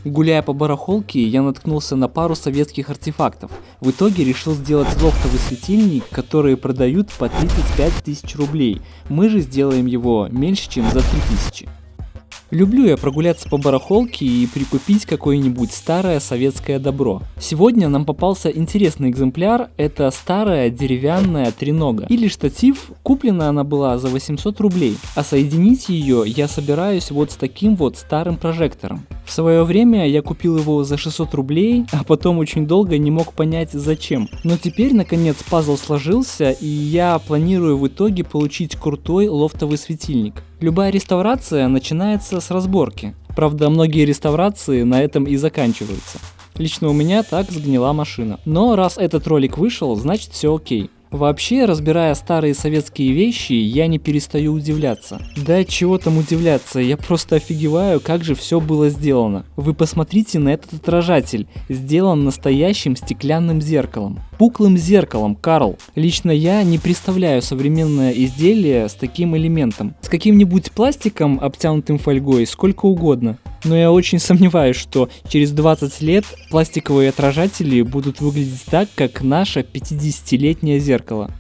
Гуляя по барахолке, я наткнулся на пару советских артефактов. В итоге решил сделать лофтовый светильник, который продают по 35 тысяч рублей. Мы же сделаем его меньше, чем за 3000. Люблю я прогуляться по барахолке и прикупить какое-нибудь старое советское добро. Сегодня нам попался интересный экземпляр, это старая деревянная тренога. Или штатив, куплена она была за 800 рублей. А соединить ее я собираюсь вот с таким вот старым прожектором. В свое время я купил его за 600 рублей, а потом очень долго не мог понять зачем. Но теперь наконец пазл сложился, и я планирую в итоге получить крутой лофтовый светильник. Любая реставрация начинается с разборки. Правда, многие реставрации на этом и заканчиваются. Лично у меня так сгнила машина. Но раз этот ролик вышел, значит все окей. Вообще, разбирая старые советские вещи, я не перестаю удивляться. Да чего там удивляться, я просто офигеваю, как же все было сделано. Вы посмотрите на этот отражатель, сделан настоящим стеклянным зеркалом. Пуклым зеркалом, Карл. Лично я не представляю современное изделие с таким элементом. С каким-нибудь пластиком, обтянутым фольгой, сколько угодно. Но я очень сомневаюсь, что через 20 лет пластиковые отражатели будут выглядеть так, как наше 50-летнее зеркало.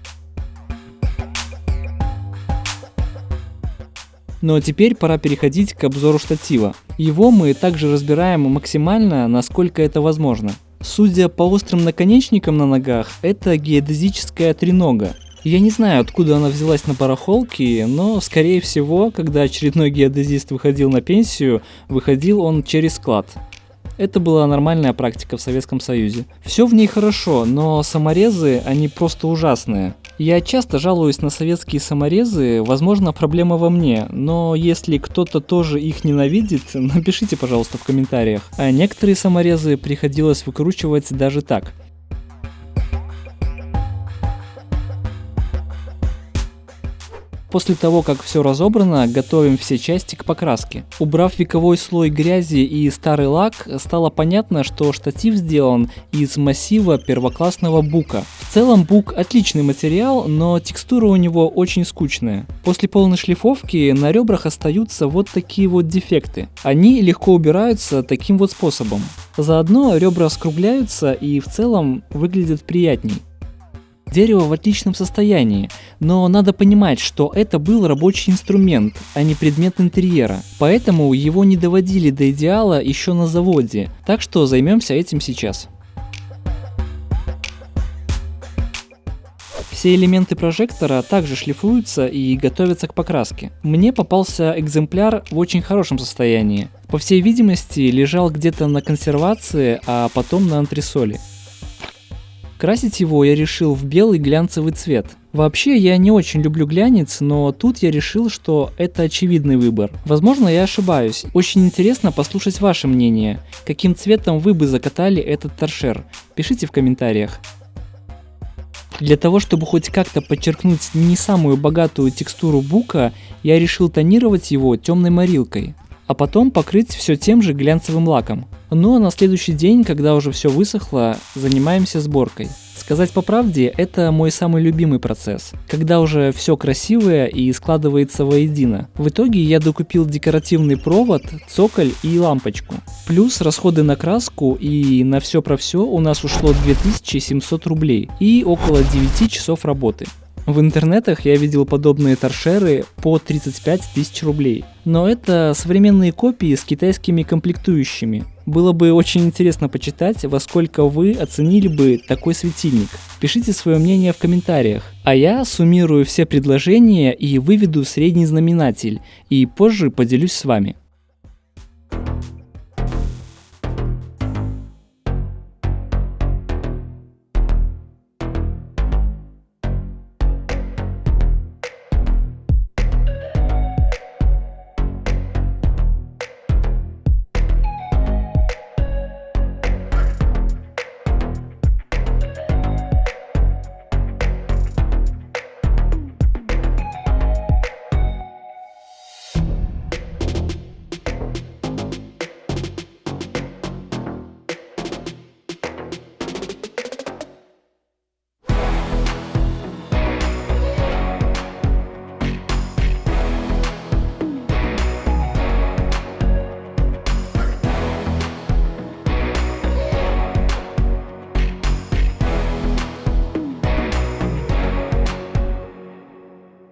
Ну а теперь пора переходить к обзору штатива. Его мы также разбираем максимально, насколько это возможно. Судя по острым наконечникам на ногах, это геодезическая тренога. Я не знаю, откуда она взялась на барахолке, но, скорее всего, когда очередной геодезист выходил на пенсию, выходил он через склад. Это была нормальная практика в Советском Союзе. Все в ней хорошо, но саморезы, они просто ужасные. Я часто жалуюсь на советские саморезы, возможно, проблема во мне, но если кто-то тоже их ненавидит, напишите, пожалуйста, в комментариях. А некоторые саморезы приходилось выкручивать даже так. После того, как все разобрано, готовим все части к покраске. Убрав вековой слой грязи и старый лак, стало понятно, что штатив сделан из массива первоклассного бука. В целом бук отличный материал, но текстура у него очень скучная. После полной шлифовки на ребрах остаются вот такие вот дефекты. Они легко убираются таким вот способом. Заодно ребра скругляются и в целом выглядят приятней. Дерево в отличном состоянии, но надо понимать, что это был рабочий инструмент, а не предмет интерьера, поэтому его не доводили до идеала еще на заводе, так что займемся этим сейчас. Все элементы прожектора также шлифуются и готовятся к покраске. Мне попался экземпляр в очень хорошем состоянии. По всей видимости, лежал где-то на консервации, а потом на антресоли. Красить его я решил в белый глянцевый цвет. Вообще я не очень люблю глянец, но тут я решил, что это очевидный выбор. Возможно, я ошибаюсь. Очень интересно послушать ваше мнение. Каким цветом вы бы закатали этот торшер? Пишите в комментариях. Для того, чтобы хоть как-то подчеркнуть не самую богатую текстуру бука, я решил тонировать его темной морилкой, а потом покрыть все тем же глянцевым лаком. Ну а на следующий день, когда уже все высохло, занимаемся сборкой. Сказать по правде, это мой самый любимый процесс, когда уже все красивое и складывается воедино. В итоге я докупил декоративный провод, цоколь и лампочку. Плюс расходы на краску, и на все про все у нас ушло 2700 рублей и около 9 часов работы. В интернетах я видел подобные торшеры по 35 тысяч рублей. Но это современные копии с китайскими комплектующими. Было бы очень интересно почитать, во сколько вы оценили бы такой светильник. Пишите свое мнение в комментариях. А я суммирую все предложения и выведу средний знаменатель, и позже поделюсь с вами.